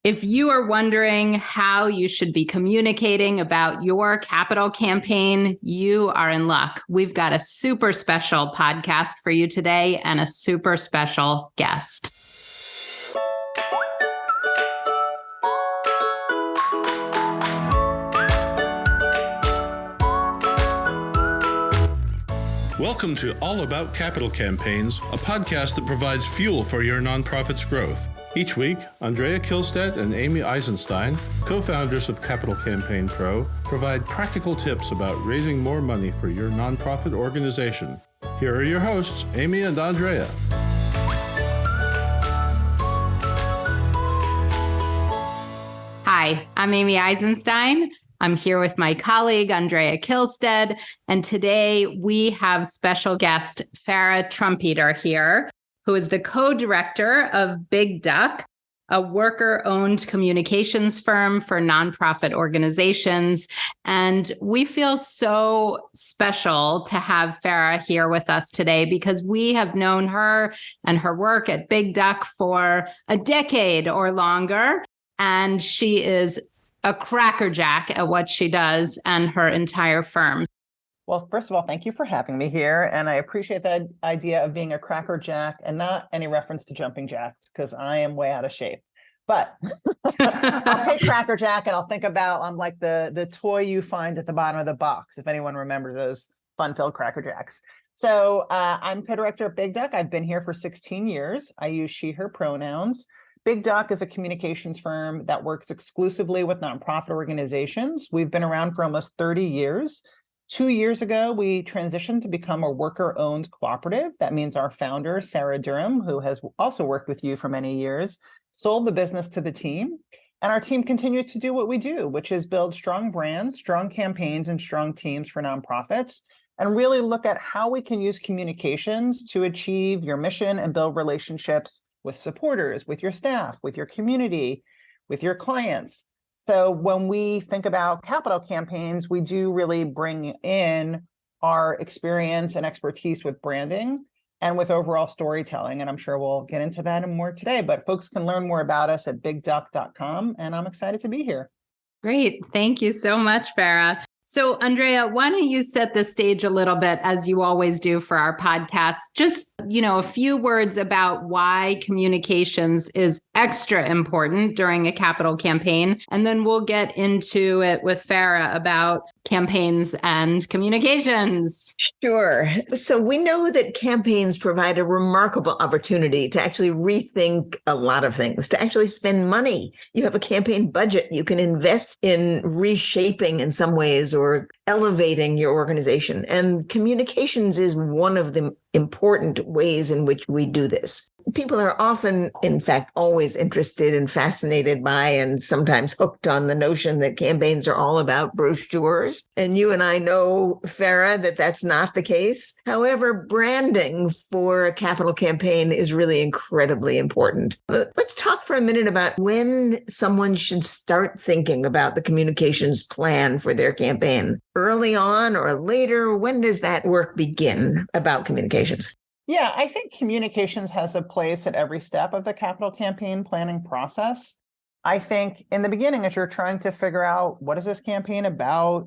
If you are wondering how you should be communicating about your capital campaign, you are in luck. We've got a super special podcast for you today and a super special guest. Welcome to All About Capital Campaigns, a podcast that provides fuel for your nonprofit's growth. Each week, Andrea Kihlstedt and Amy Eisenstein, co-founders of Capital Campaign Pro, provide practical tips about raising more money for your nonprofit organization. Here are your hosts, Amy and Andrea. Hi, I'm Amy Eisenstein. I'm here with my colleague, Andrea Kihlstedt, and today we have special guest Farra Trompeter here, who is the co-director of Big Duck, a worker-owned communications firm for nonprofit organizations. And we feel so special to have Farra here with us today because we have known her and her work at Big Duck for a decade or longer, and she is a crackerjack at what she does and her entire firm. Well, first of all, thank you for having me here. And I appreciate that idea of being a crackerjack and not any reference to jumping jacks, because I am way out of shape. But I'll take crackerjack and I'll think about, I'm like the toy you find at the bottom of the box, if anyone remembers those fun-filled crackerjacks. So I'm co-director at Big Duck. I've been here for 16 years. I use she, her pronouns. Big Duck is a communications firm that works exclusively with nonprofit organizations. We've been around for almost 30 years. 2 years ago, we transitioned to become a worker-owned cooperative. That means our founder, Sarah Durham, who has also worked with you for many years, sold the business to the team. And our team continues to do what we do, which is build strong brands, strong campaigns, and strong teams for nonprofits, and really look at how we can use communications to achieve your mission and build relationships with supporters, with your staff, with your community, with your clients. So when we think about capital campaigns, we do really bring in our experience and expertise with branding and with overall storytelling. And I'm sure we'll get into that and more today, but folks can learn more about us at bigduck.com. And I'm excited to be here. Great. Thank you so much, Farra. So, Andrea, why don't you set the stage a little bit, as you always do for our podcast? Just, a few words about why communications is extra important during a capital campaign. And then we'll get into it with Farra about campaigns and communications. Sure. So we know that campaigns provide a remarkable opportunity to actually rethink a lot of things, to actually spend money. You have a campaign budget. You can invest in reshaping in some ways or elevating your organization. And communications is one of the important ways in which we do this. People are often, in fact, always interested and fascinated by and sometimes hooked on the notion that campaigns are all about brochures. And you and I know, Farra, that that's not the case. However, branding for a capital campaign is really incredibly important. But let's talk for a minute about when someone should start thinking about the communications plan for their campaign. Early on or later? When does that work begin about communications? Yeah, I think communications has a place at every step of the capital campaign planning process. I think in the beginning, as you're trying to figure out what is this campaign about,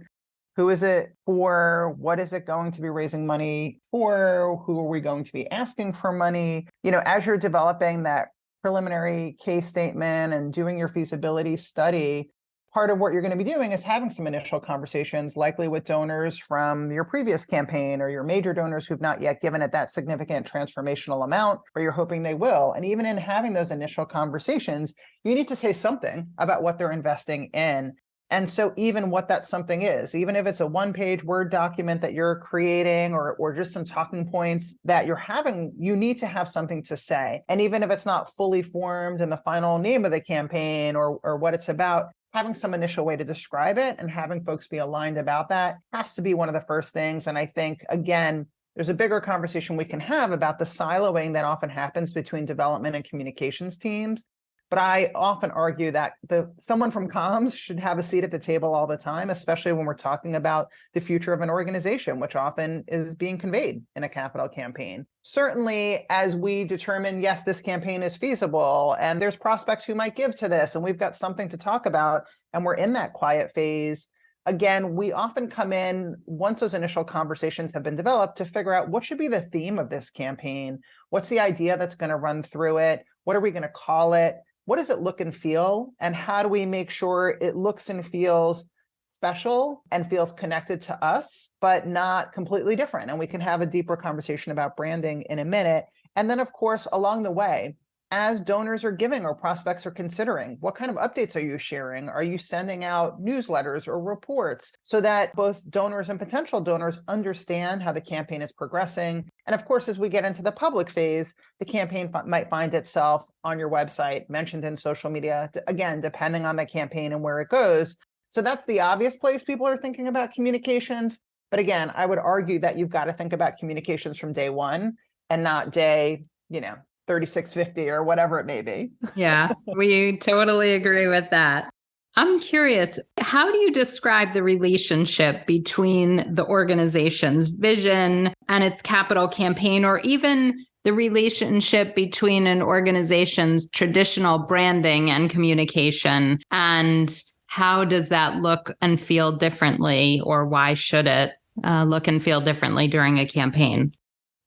who is it for, what is it going to be raising money for, who are we going to be asking for money, as you're developing that preliminary case statement and doing your feasibility study, part of what you're going to be doing is having some initial conversations, likely with donors from your previous campaign or your major donors who've not yet given it that significant transformational amount, or you're hoping they will. And even in having those initial conversations, you need to say something about what they're investing in. And so even what that something is, even if it's a one-page Word document that you're creating or just some talking points that you're having, you need to have something to say. And even if it's not fully formed in the final name of the campaign or what it's about, having some initial way to describe it and having folks be aligned about that has to be one of the first things. And I think, again, there's a bigger conversation we can have about the siloing that often happens between development and communications teams. But I often argue that someone from comms should have a seat at the table all the time, especially when we're talking about the future of an organization, which often is being conveyed in a capital campaign. Certainly, as we determine, yes, this campaign is feasible and there's prospects who might give to this, and we've got something to talk about, and we're in that quiet phase. Again, we often come in once those initial conversations have been developed to figure out what should be the theme of this campaign. What's the idea that's going to run through it? What are we going to call it? What does it look and feel? And how do we make sure it looks and feels special and feels connected to us, but not completely different? And we can have a deeper conversation about branding in a minute. And then, of course, along the way, as donors are giving or prospects are considering, what kind of updates are you sharing? Are you sending out newsletters or reports so that both donors and potential donors understand how the campaign is progressing? And of course, as we get into the public phase, the campaign might find itself on your website, mentioned in social media, again, depending on the campaign and where it goes. So that's the obvious place people are thinking about communications. But again, I would argue that you've got to think about communications from day one and not day, 3650 or whatever it may be. Yeah, we totally agree with that. I'm curious, how do you describe the relationship between the organization's vision and its capital campaign, or even the relationship between an organization's traditional branding and communication? And how does that look and feel differently, or why should it look and feel differently during a campaign?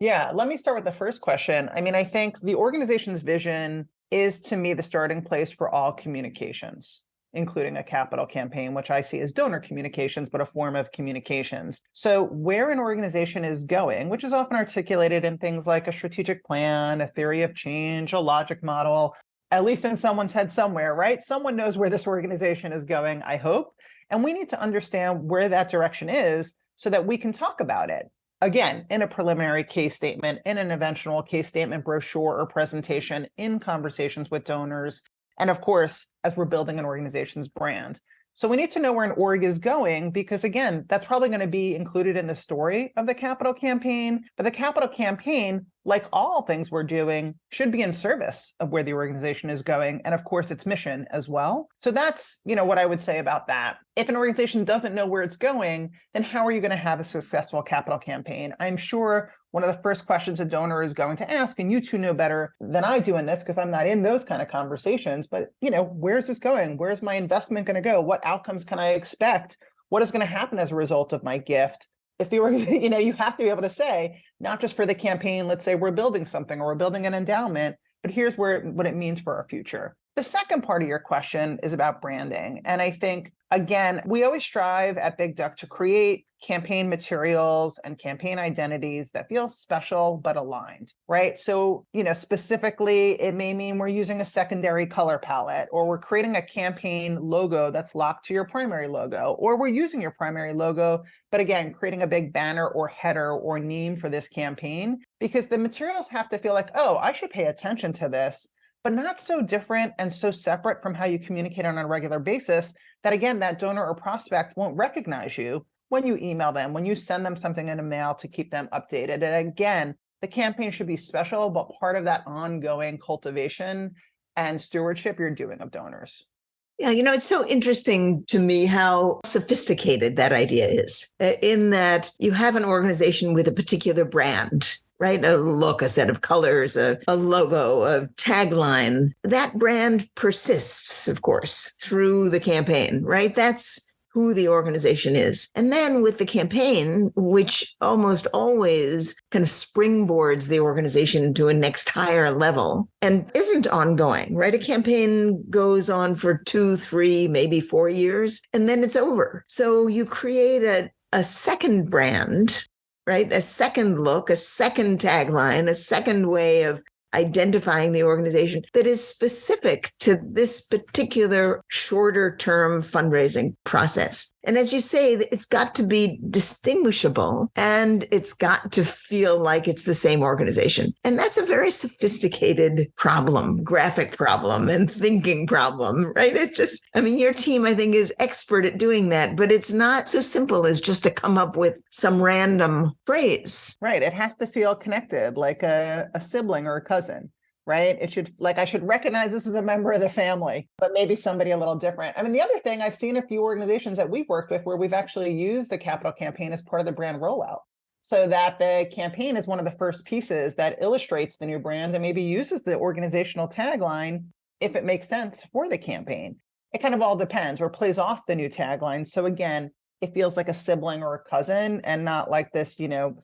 Yeah, let me start with the first question. I think the organization's vision is, to me, the starting place for all communications, including a capital campaign, which I see as donor communications, but a form of communications. So where an organization is going, which is often articulated in things like a strategic plan, a theory of change, a logic model, at least in someone's head somewhere, right? Someone knows where this organization is going, I hope. And we need to understand where that direction is so that we can talk about it. Again, in a preliminary case statement, in an eventual case statement brochure or presentation, in conversations with donors, and of course, as we're building an organization's brand. So we need to know where an org is going because, again, that's probably going to be included in the story of the capital campaign. But the capital campaign, like all things we're doing, should be in service of where the organization is going and, of course, its mission as well. So that's, what I would say about that. If an organization doesn't know where it's going, then how are you going to have a successful capital campaign? I'm sure one of the first questions a donor is going to ask, and you two know better than I do in this because I'm not in those kind of conversations, but where's this going? Where's my investment going to go? What outcomes can I expect? What is going to happen as a result of my gift? If the you have to be able to say, not just for the campaign, let's say we're building something or we're building an endowment, but here's what it means for our future. The second part of your question is about branding. And I think, again, we always strive at Big Duck to create campaign materials and campaign identities that feel special but aligned, right? So, specifically, it may mean we're using a secondary color palette, or we're creating a campaign logo that's locked to your primary logo, or we're using your primary logo, but again, creating a big banner or header or name for this campaign, because the materials have to feel like, oh, I should pay attention to this, but not so different and so separate from how you communicate on a regular basis that, again, that donor or prospect won't recognize you when you email them, when you send them something in a mail to keep them updated. And again, the campaign should be special, but part of that ongoing cultivation and stewardship you're doing of donors. Yeah, it's so interesting to me how sophisticated that idea is, in that you have an organization with a particular brand, right? A look, a set of colors, a logo, a tagline. That brand persists, of course, through the campaign, right? That's who the organization is. And then with the campaign, which almost always kind of springboards the organization to a next higher level and isn't ongoing, right? A campaign goes on for 2, 3, maybe 4 years, and then it's over. So you create a second brand, right? A second look, a second tagline, a second way of identifying the organization that is specific to this particular shorter term fundraising process. And as you say, it's got to be distinguishable and it's got to feel like it's the same organization. And that's a very sophisticated problem, graphic problem and thinking problem, right? It just, your team, I think, is expert at doing that, but it's not so simple as just to come up with some random phrase. Right. It has to feel connected, like a sibling or a cousin. right? It should, like, I should recognize this as a member of the family, but maybe somebody a little different. I mean, the other thing, I've seen a few organizations that we've worked with where we've actually used the capital campaign as part of the brand rollout, so that the campaign is one of the first pieces that illustrates the new brand and maybe uses the organizational tagline if it makes sense for the campaign. It kind of all depends, or plays off the new tagline. So again, it feels like a sibling or a cousin and not like this,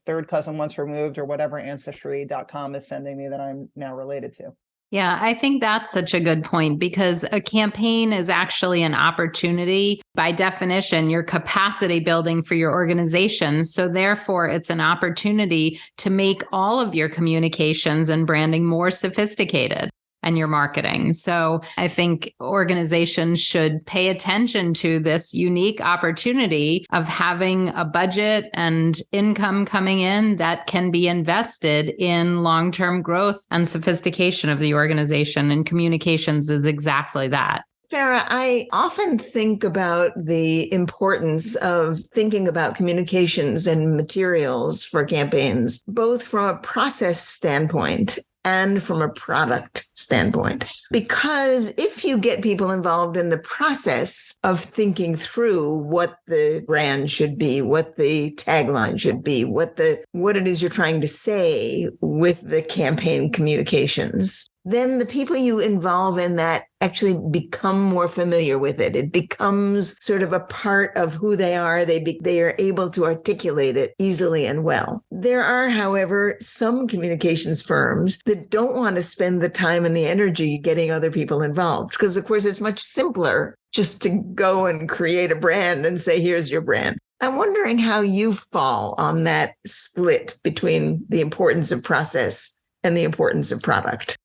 third cousin once removed or whatever ancestry.com is sending me that I'm now related to. Yeah, I think that's such a good point, because a campaign is actually an opportunity. By definition, you're capacity building for your organization. So therefore, it's an opportunity to make all of your communications and branding more sophisticated, and your marketing. So I think organizations should pay attention to this unique opportunity of having a budget and income coming in that can be invested in long-term growth and sophistication of the organization. And communications is exactly that. Farra, I often think about the importance of thinking about communications and materials for campaigns, both from a process standpoint and from a product standpoint. Because if you get people involved in the process of thinking through what the brand should be, what the tagline should be, what it is you're trying to say with the campaign communications, then the people you involve in that actually become more familiar with it. It becomes sort of a part of who they are. They are able to articulate it easily and well. There are, however, some communications firms that don't want to spend the time and the energy getting other people involved, because, of course, it's much simpler just to go and create a brand and say, here's your brand. I'm wondering how you fall on that split between the importance of process and the importance of product.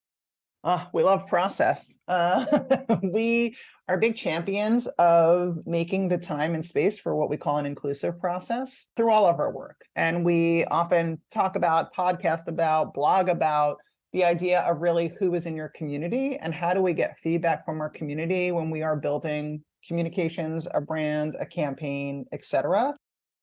Oh, we love process. We are big champions of making the time and space for what we call an inclusive process through all of our work. And we often talk about, podcast about, blog about the idea of really who is in your community and how do we get feedback from our community when we are building communications, a brand, a campaign, etc.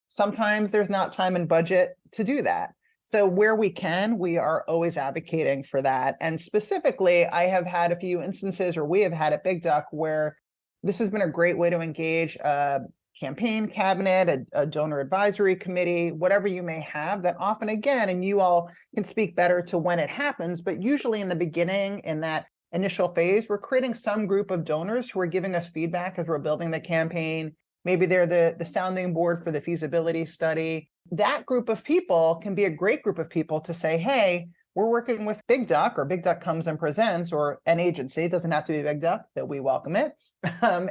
Sometimes there's not time and budget to do that. So where we can, we are always advocating for that. And specifically, I have had a few instances, or we have had at Big Duck, where this has been a great way to engage a campaign cabinet, a donor advisory committee, whatever you may have, that often, again, and you all can speak better to when it happens, but usually in the beginning, in that initial phase, we're creating some group of donors who are giving us feedback as we're building the campaign. Maybe they're the sounding board for the feasibility study. That group of people can be a great group of people to say, hey, we're working with Big Duck, or Big Duck comes and presents, or an agency, it doesn't have to be Big Duck, that we welcome it,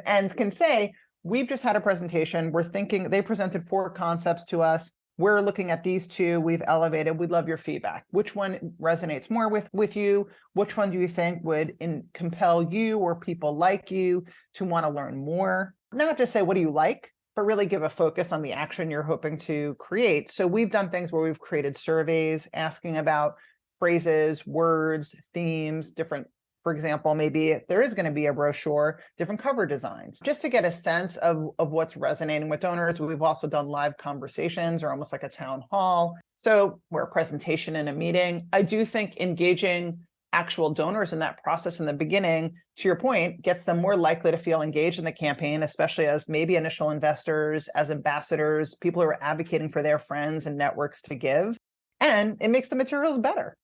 and can say, we've just had a presentation. We're thinking, they presented 4 concepts to us. We're looking at these 2, we've elevated, we'd love your feedback. Which one resonates more with you? Which one do you think would compel you or people like you to want to learn more? Not just say, what do you like, but really give a focus on the action you're hoping to create. So we've done things where we've created surveys asking about phrases, words, themes, different, for example, maybe if there is going to be a brochure, different cover designs, just to get a sense of what's resonating with donors. We've also done live conversations, or almost like a town hall. So we're a presentation in a meeting. I do think engaging actual donors in that process in the beginning, to your point, gets them more likely to feel engaged in the campaign, especially as maybe initial investors, as ambassadors, people who are advocating for their friends and networks to give. And it makes the materials better,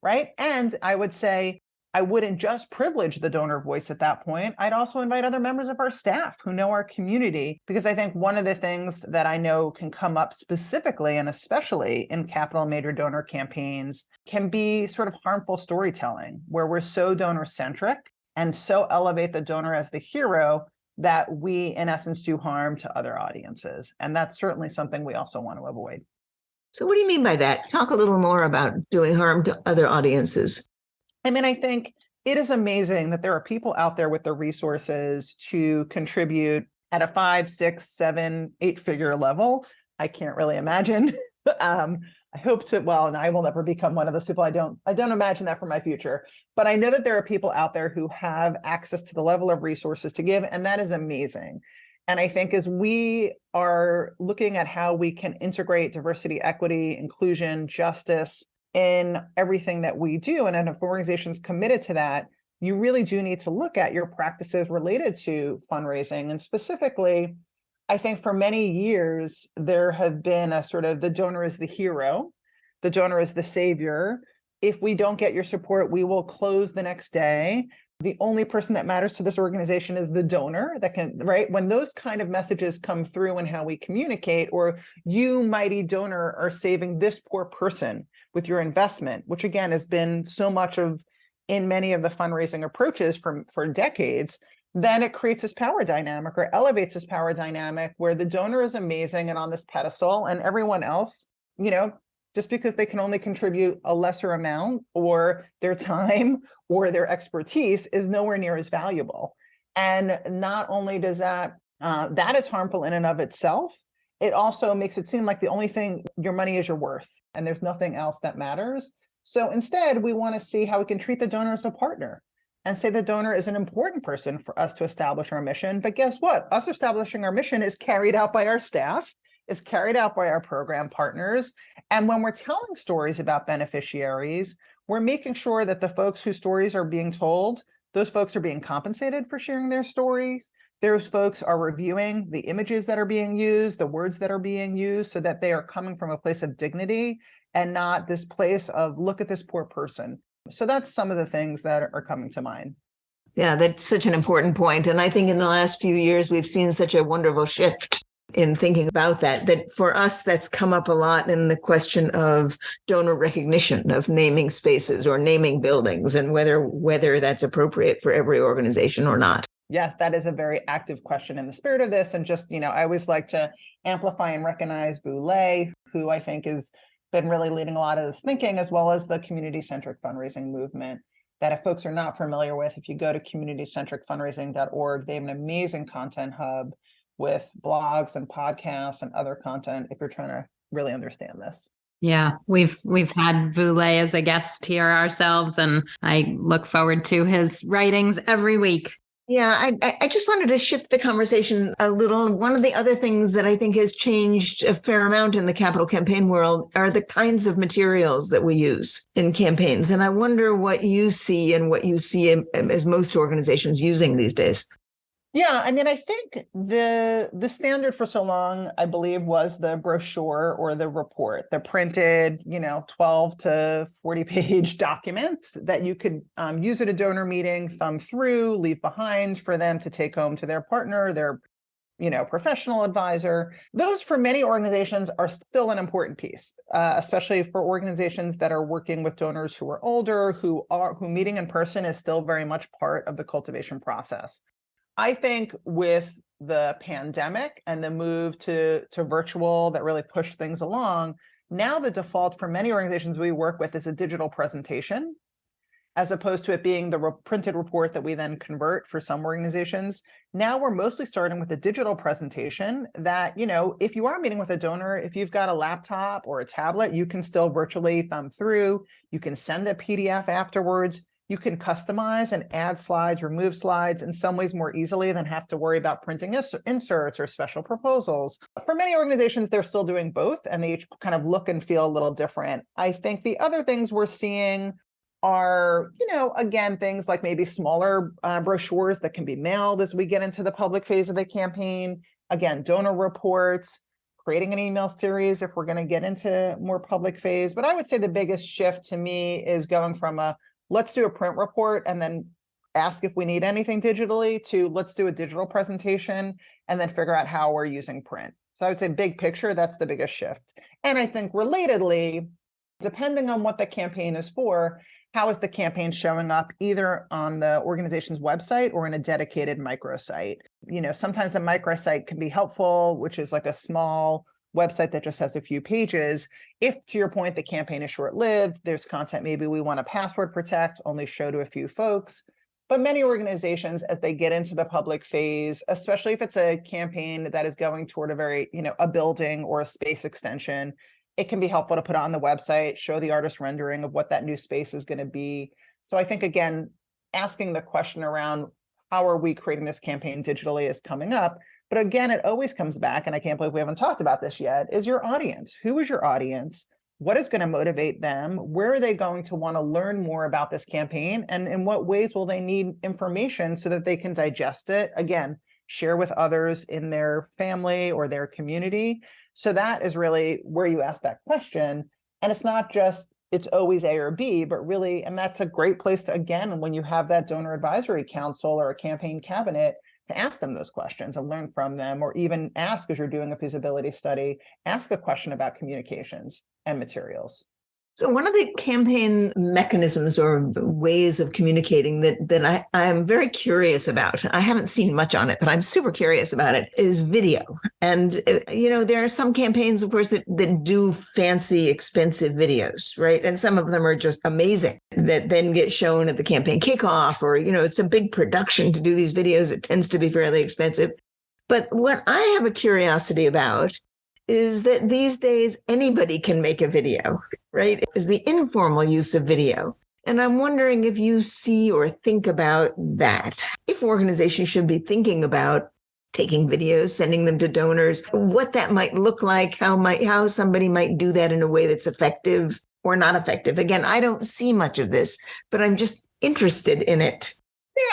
right? And I would say, I wouldn't just privilege the donor voice at that point. I'd also invite other members of our staff who know our community, because I think one of the things that I know can come up specifically, and especially in capital major donor campaigns, can be sort of harmful storytelling, where we're so donor-centric and so elevate the donor as the hero that we, in essence, do harm to other audiences. And that's certainly something we also want to avoid. So what do you mean by that? Talk a little more about doing harm to other audiences. I mean, I think it is amazing that there are people out there with the resources to contribute at a 5, 6, 7, 8-figure level. I can't really imagine. I hope to, well, and I will never become one of those people. I don't imagine that for my future. But I know that there are people out there who have access to the level of resources to give, and that is amazing. And I think as we are looking at how we can integrate diversity, equity, inclusion, justice in everything that we do. And if organizations committed to that, you really do need to look at your practices related to fundraising. And specifically, I think for many years, there have been a sort of the donor is the hero, the donor is the savior. If we don't get your support, we will close the next day. The only person that matters to this organization is the donor that can, right? When those kind of messages come through in how we communicate, or you, mighty donor, are saving this poor person with your investment, which again has been so much of in many of the fundraising approaches for decades, then it creates this power dynamic or elevates this power dynamic where the donor is amazing and on this pedestal, and everyone else, just because they can only contribute a lesser amount or their time or their expertise is nowhere near as valuable. And not only does that is harmful in and of itself, it also makes it seem like the only thing, your money is your worth and there's nothing else that matters. So instead, we want to see how we can treat the donor as a partner and say the donor is an important person for us to establish our mission. But guess what? Us establishing our mission is carried out by our staff, is carried out by our program partners. And when we're telling stories about beneficiaries, we're making sure that the folks whose stories are being told, those folks are being compensated for sharing their stories. Those folks are reviewing the images that are being used, the words that are being used, so that they are coming from a place of dignity and not this place of, look at this poor person. So that's some of the things that are coming to mind. Yeah, that's such an important point. And I think in the last few years, we've seen such a wonderful shift in thinking about that for us, that's come up a lot in the question of donor recognition, of naming spaces or naming buildings, and whether that's appropriate for every organization or not. Yes, that is a very active question in the spirit of this. And just, I always like to amplify and recognize Boulay, who I think has been really leading a lot of this thinking, as well as the community-centric fundraising movement, that if folks are not familiar with, if you go to communitycentricfundraising.org, they have an amazing content hub with blogs and podcasts and other content if you're trying to really understand this. Yeah, we've had Boulay as a guest here ourselves, and I look forward to his writings every week. Yeah, I just wanted to shift the conversation a little. One of the other things that I think has changed a fair amount in the capital campaign world are the kinds of materials that we use in campaigns. And I wonder what you see and what you see as most organizations using these days. Yeah, I mean, I think the standard for so long, I believe, was the brochure or the report, the printed, 12 to 40 page documents that you could use at a donor meeting, thumb through, leave behind for them to take home to their partner, their professional advisor. Those for many organizations are still an important piece, especially for organizations that are working with donors who are older, who meeting in person is still very much part of the cultivation process. I think with the pandemic and the move to virtual that really pushed things along, now the default for many organizations we work with is a digital presentation, as opposed to it being the printed report that we then convert for some organizations. Now we're mostly starting with a digital presentation that, if you are meeting with a donor, if you've got a laptop or a tablet, you can still virtually thumb through, you can send a PDF afterwards. You can customize and add slides, remove slides in some ways more easily than have to worry about printing inserts or special proposals. For many organizations, they're still doing both, and they each kind of look and feel a little different. I think the other things we're seeing are, again, things like maybe smaller brochures that can be mailed as we get into the public phase of the campaign. Again, donor reports, creating an email series if we're going to get into more public phase. But I would say the biggest shift to me is going from let's do a print report and then ask if we need anything digitally to let's do a digital presentation and then figure out how we're using print. So I would say big picture, that's the biggest shift. And I think relatedly, depending on what the campaign is for, how is the campaign showing up either on the organization's website or in a dedicated microsite? Sometimes a microsite can be helpful, which is like a small website that just has a few pages. If, to your point, the campaign is short-lived, there's content maybe we want to password protect, only show to a few folks. But many organizations, as they get into the public phase, especially if it's a campaign that is going toward a very, a building or a space extension, it can be helpful to put on the website, show the artist rendering of what that new space is going to be. So I think, again, asking the question around how are we creating this campaign digitally is coming up. But again, it always comes back, and I can't believe we haven't talked about this yet, is your audience. Who is your audience? what is going to motivate them? Where are they going to want to learn more about this campaign? And in what ways will they need information so that they can digest it? Again, share with others in their family or their community. So that is really where you ask that question. And it's not just, it's always A or B, but really, and that's a great place to, again, when you have that donor advisory council or a campaign cabinet, to ask them those questions and learn from them, or even ask, as you're doing a feasibility study, ask a question about communications and materials. So one of the campaign mechanisms or ways of communicating that I'm very curious about, I haven't seen much on it, but I'm super curious about it, is video. And, there are some campaigns, of course, that do fancy, expensive videos, right? And some of them are just amazing that then get shown at the campaign kickoff, or, it's a big production to do these videos. It tends to be fairly expensive. But what I have a curiosity about is that these days anybody can make a video, right? Is the informal use of video. And I'm wondering if you see or think about that. If organizations should be thinking about taking videos, sending them to donors, what that might look like, how somebody might do that in a way that's effective or not effective. Again, I don't see much of this, but I'm just interested in it.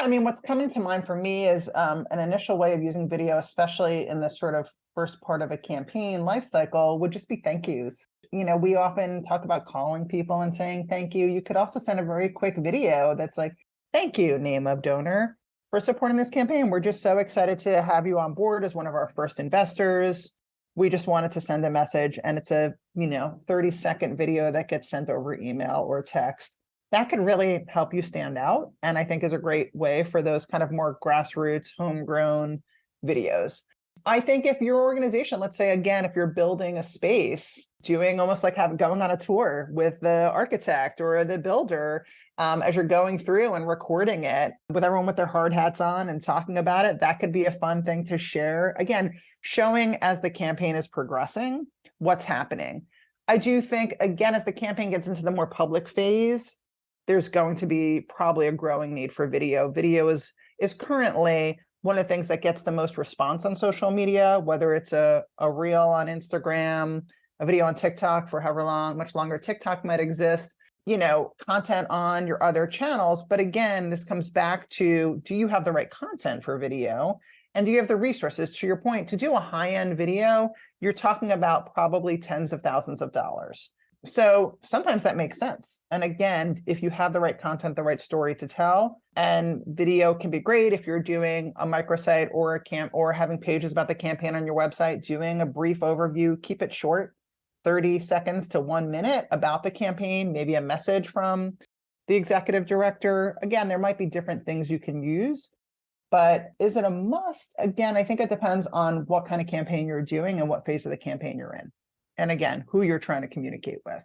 Yeah, what's coming to mind for me is an initial way of using video, especially in this sort of first part of a campaign life cycle, would just be thank yous. We often talk about calling people and saying thank you. You could also send a very quick video that's like, thank you, name of donor, for supporting this campaign. We're just so excited to have you on board as one of our first investors. We just wanted to send a message, and it's a 30-second video that gets sent over email or text. That could really help you stand out, and I think is a great way for those kind of more grassroots, homegrown videos. I think if your organization, let's say, again, if you're building a space, doing almost like going on a tour with the architect or the builder, as you're going through and recording it with everyone with their hard hats on and talking about it, that could be a fun thing to share. Again, showing as the campaign is progressing, what's happening. I do think, again, as the campaign gets into the more public phase, there's going to be probably a growing need for video. Video is currently one of the things that gets the most response on social media, whether it's a reel on Instagram, a video on TikTok for much longer TikTok might exist, content on your other channels. But again, this comes back to, do you have the right content for video? And do you have the resources? To your point, to do a high-end video, you're talking about probably tens of thousands of dollars. So sometimes that makes sense. And again, if you have the right content, the right story to tell, and video can be great if you're doing a microsite or or having pages about the campaign on your website, doing a brief overview, keep it short, 30 seconds to 1 minute about the campaign, maybe a message from the executive director. Again, there might be different things you can use, but is it a must? Again, I think it depends on what kind of campaign you're doing and what phase of the campaign you're in. And again, who you're trying to communicate with.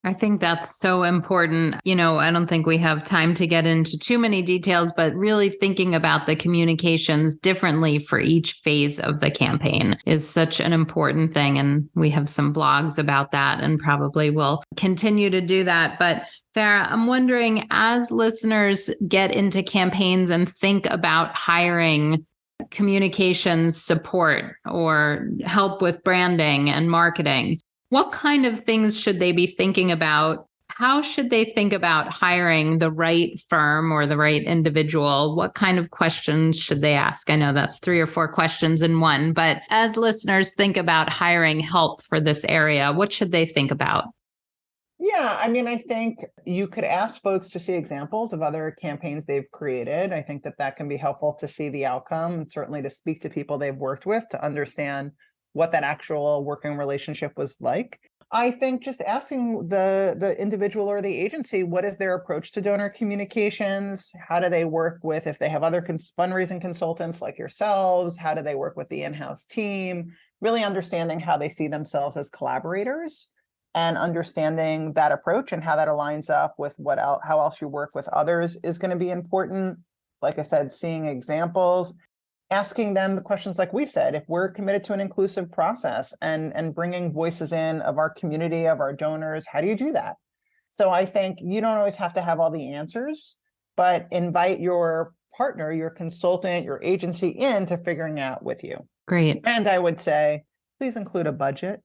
I think that's so important. I don't think we have time to get into too many details, but really thinking about the communications differently for each phase of the campaign is such an important thing. And we have some blogs about that and probably will continue to do that. But Farra, I'm wondering, as listeners get into campaigns and think about hiring communications support or help with branding and marketing, what kind of things should they be thinking about? How should they think about hiring the right firm or the right individual? What kind of questions should they ask? I know that's 3 or 4 questions in one, but as listeners think about hiring help for this area, what should they think about? Yeah, I think you could ask folks to see examples of other campaigns they've created. I think that can be helpful to see the outcome, and certainly to speak to people they've worked with to understand what that actual working relationship was like. I think just asking the individual or the agency, what is their approach to donor communications? How do they work with, if they have other fundraising consultants like yourselves, how do they work with the in-house team? Really understanding how they see themselves as collaborators, and understanding that approach and how that aligns up with how else you work with others is going to be important. Like I said, seeing examples, asking them the questions like we said, if we're committed to an inclusive process and bringing voices in of our community, of our donors, how do you do that? So I think you don't always have to have all the answers, but invite your partner, your consultant, your agency into figuring out with you. Great. And I would say, please include a budget.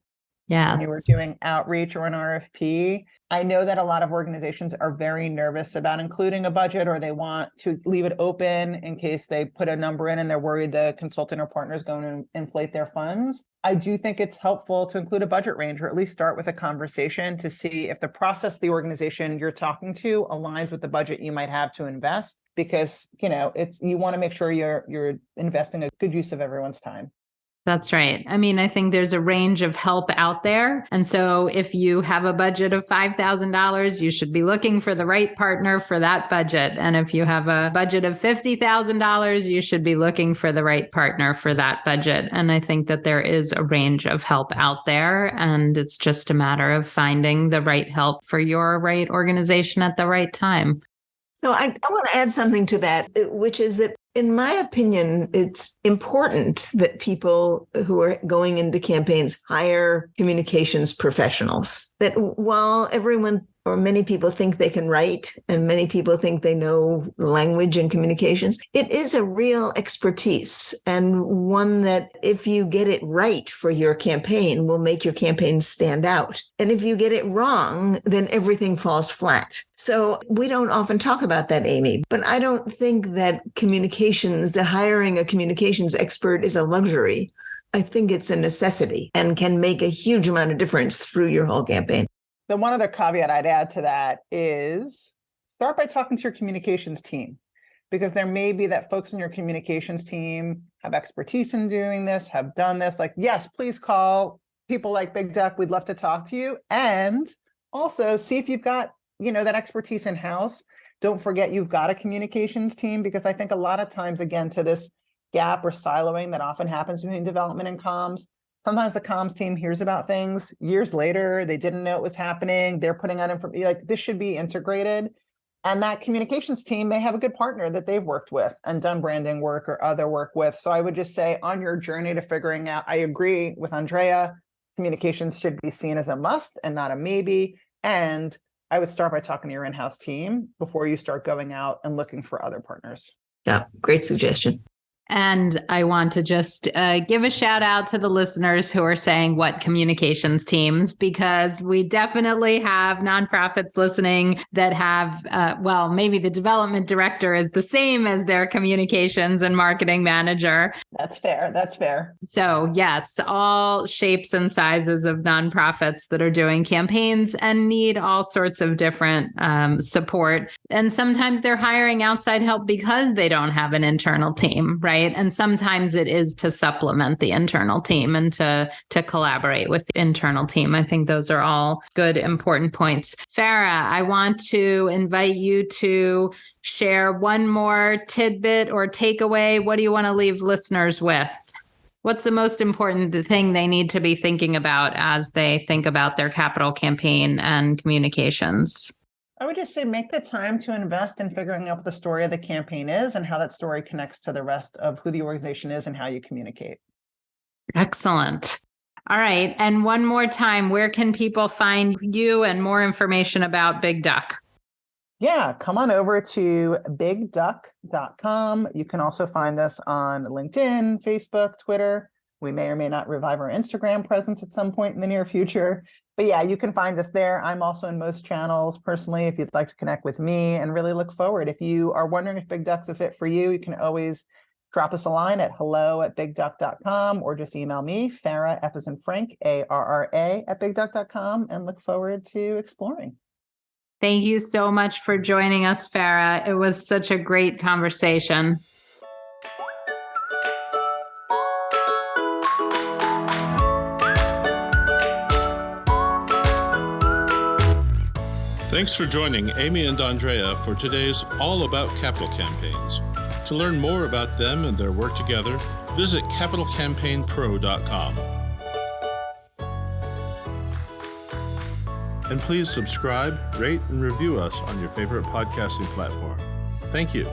when you were Yes. doing outreach or an RFP. I know that a lot of organizations are very nervous about including a budget, or they want to leave it open in case they put a number in and they're worried the consultant or partner is going to inflate their funds. I do think it's helpful to include a budget range, or at least start with a conversation to see if the process the organization you're talking to aligns with the budget you might have to invest, because you want to make sure you're investing a good use of everyone's time. That's right. I mean, I think there's a range of help out there. And so if you have a budget of $5,000, you should be looking for the right partner for that budget. And if you have a budget of $50,000, you should be looking for the right partner for that budget. And I think that there is a range of help out there. And it's just a matter of finding the right help for your right organization at the right time. So I want to add something to that, which is that, in my opinion, it's important that people who are going into campaigns hire communications professionals. That while everyone or many people think they can write and many people think they know language and communications, it is a real expertise, and one that, if you get it right for your campaign, will make your campaign stand out. And if you get it wrong, then everything falls flat. So we don't often talk about that, Amy, but I don't think that hiring a communications expert is a luxury. I think it's a necessity and can make a huge amount of difference through your whole campaign. The one other caveat I'd add to that is start by talking to your communications team, because there may be that folks in your communications team have expertise in doing this, have done this. Like, yes, please call people like Big Duck. We'd love to talk to you. And also see if you've got, that expertise in-house. Don't forget you've got a communications team, because I think a lot of times, again, to this gap or siloing that often happens between development and comms, sometimes the comms team hears about things years later. They didn't know it was happening. They're putting out information. Like, this should be integrated. And that communications team may have a good partner that they've worked with and done branding work or other work with. So I would just say, on your journey to figuring out, I agree with Andrea, communications should be seen as a must and not a maybe. And I would start by talking to your in-house team before you start going out and looking for other partners. Yeah, great suggestion. And I want to just give a shout out to the listeners who are saying what communications teams, because we definitely have nonprofits listening that have, maybe the development director is the same as their communications and marketing manager. That's fair. That's fair. So yes, all shapes and sizes of nonprofits that are doing campaigns and need all sorts of different support. And sometimes they're hiring outside help because they don't have an internal team, right? And sometimes it is to supplement the internal team and to collaborate with the internal team. I think those are all good, important points. Farra, I want to invite you to share one more tidbit or takeaway. What do you want to leave listeners with? What's the most important thing they need to be thinking about as they think about their capital campaign and communications? I would just say, make the time to invest in figuring out what the story of the campaign is and how that story connects to the rest of who the organization is and how you communicate. Excellent. All right. And one more time, where can people find you and more information about Big Duck? Yeah, come on over to bigduck.com. You can also find us on LinkedIn, Facebook, Twitter. We may or may not revive our Instagram presence at some point in the near future. But yeah, you can find us there. I'm also in most channels personally, if you'd like to connect with me, and really look forward. If you are wondering if Big Duck's a fit for you, you can always drop us a line at hello@bigduck.com, or just email me, Farra, F as in Frank, ARRA @bigduck.com, and look forward to exploring. Thank you so much for joining us, Farra. It was such a great conversation. Thanks for joining Amy and Andrea for today's All About Capital Campaigns. To learn more about them and their work together, visit capitalcampaignpro.com. And please subscribe, rate, and review us on your favorite podcasting platform. Thank you.